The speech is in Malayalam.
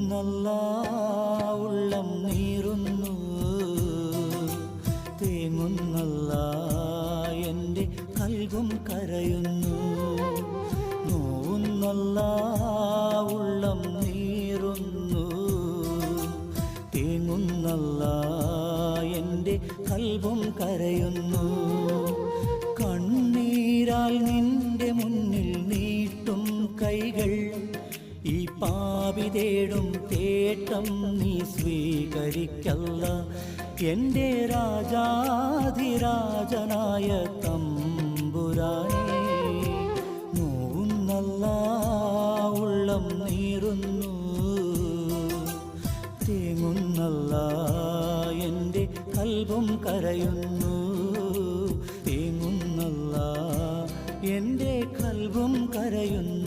തേങ്ങുന്നല്ലാ ഉള്ളം നീറുന്നു, തേങ്ങുന്നല്ലാ എൻ്റെ കൽബും കരയുന്നു. നോവുന്നല്ലാ ഉള്ളം നീറുന്നു, തേങ്ങുന്നല്ലാ എൻ്റെ കൽബും കരയുന്നു. കണ്ണീരാൽ നിന്റെ മുന്നിൽ നീട്ടും കൈകൾ, ഈ പാപി തേടും തേട്ടം നീ സ്വീകരിക്കല്ല. എൻ്റെ രാജാധിരാജനായ തമ്പുരാനേ, നോവുന്നല്ലാ ഉള്ളം നീറുന്നു, തേങ്ങുന്നല്ലാ എൻ്റെ കൽബും കരയുന്നു. തേങ്ങുന്നല്ലാ എൻ്റെ കൽബും കരയുന്നു.